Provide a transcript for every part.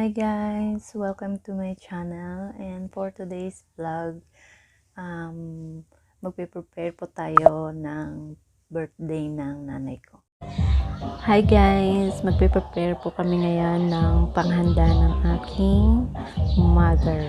Hi guys! Welcome to my channel, and for today's vlog, magpe-prepare po tayo ng birthday ng nanay ko. Hi guys! Magpe-prepare po kami ngayon ng panghanda ng aking mother.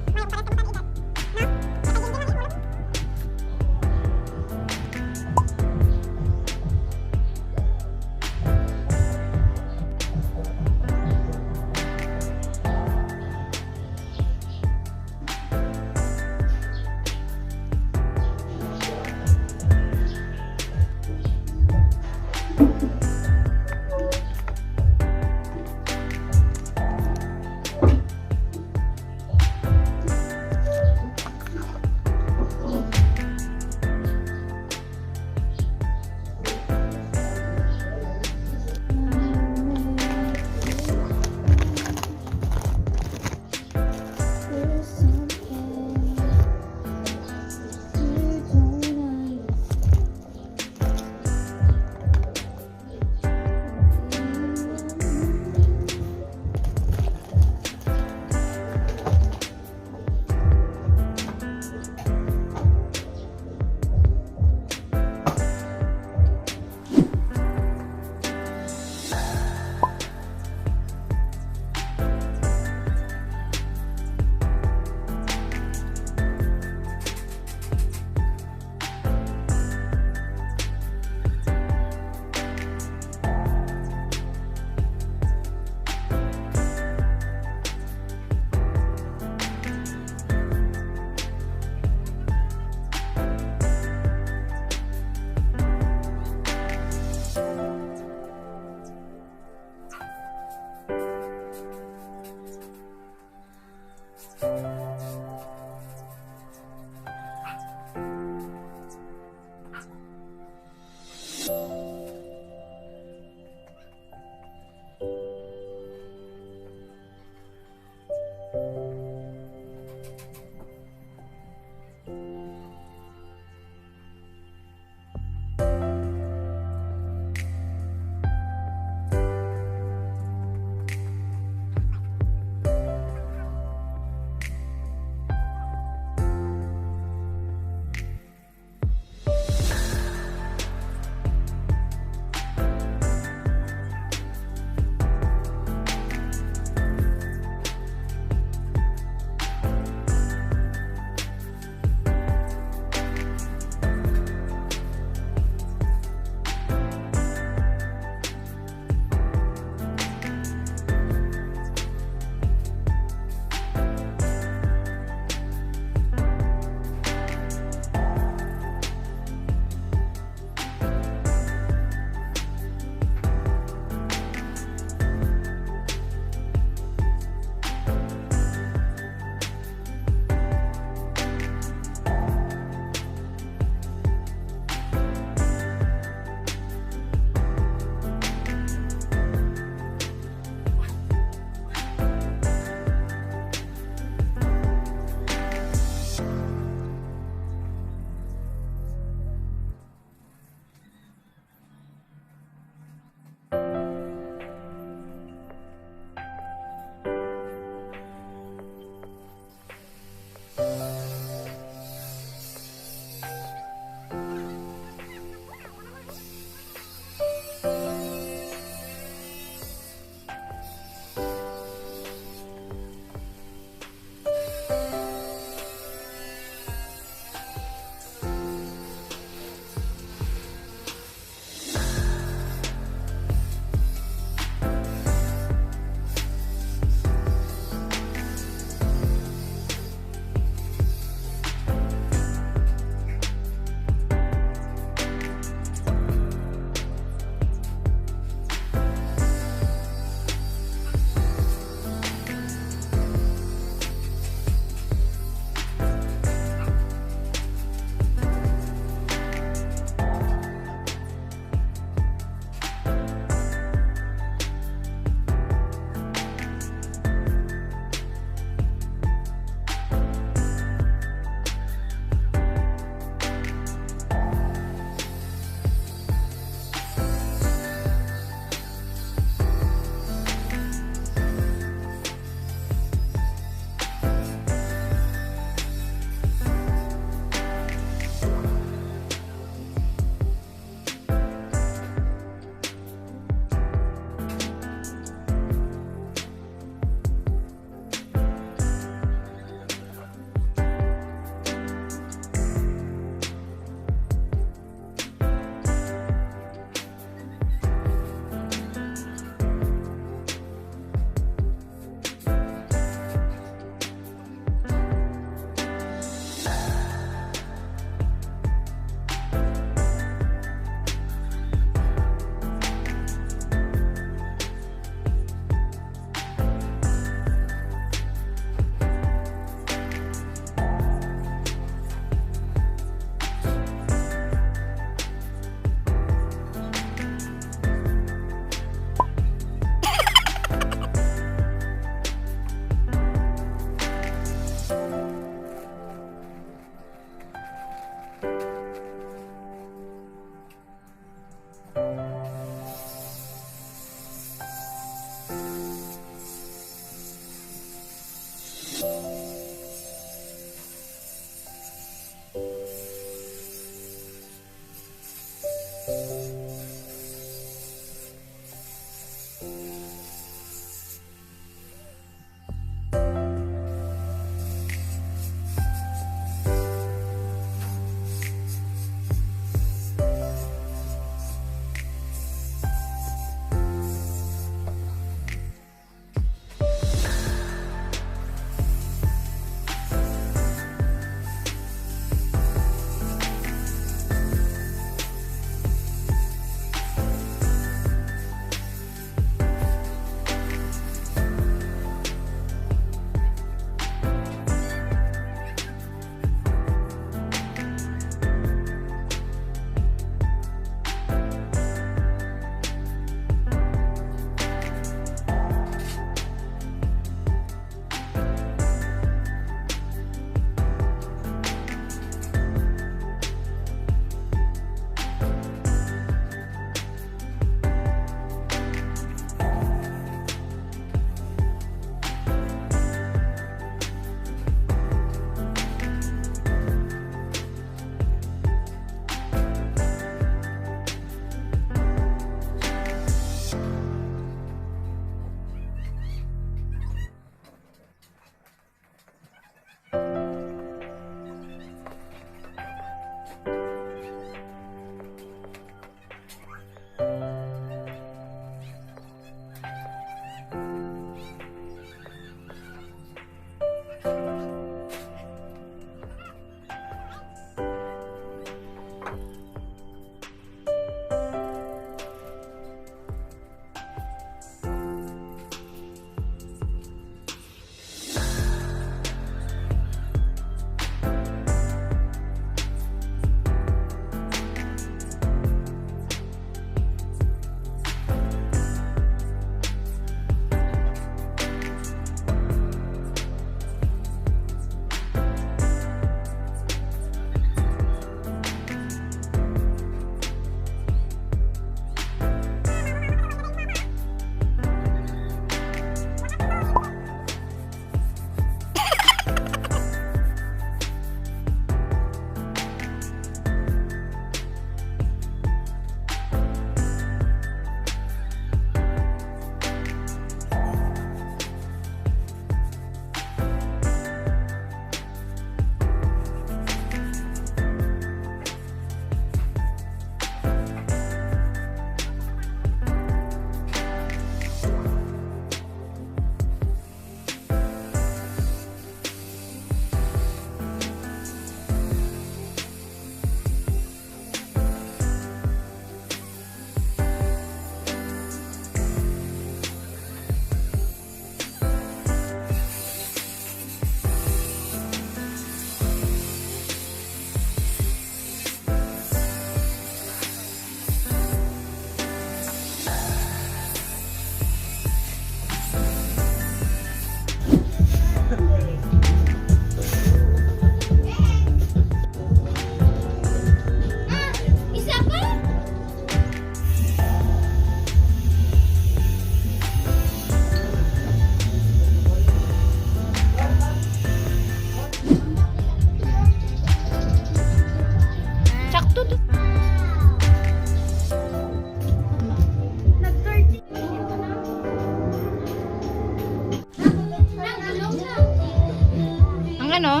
no?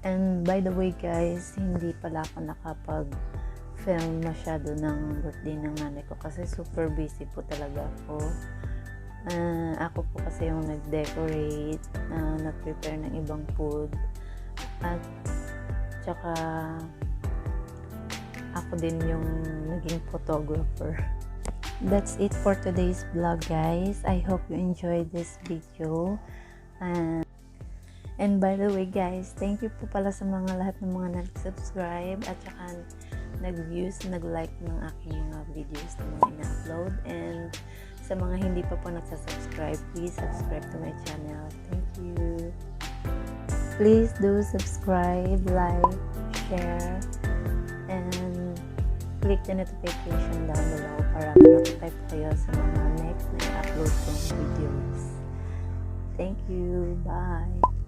And by the way guys, hindi pala ako nakapag-film masyado ng birthday ng nanay ko kasi super busy po talaga ako. Ako po kasi yung nag-decorate, nag-prepare ng ibang food, at tsaka ako din yung naging photographer. That's it for today's vlog guys. I hope you enjoyed this video. And by the way guys, thank you po pala sa lahat ng mga nag-subscribe at saka nag-views, nag-like ng aking mga videos na mga ina-upload. And sa mga hindi pa po nagsasubscribe, please subscribe to my channel. Thank you. Please do subscribe, like, share, and click the notification down below para ma-notify po kayo sa mga next na i-upload kong videos. Thank you. Bye.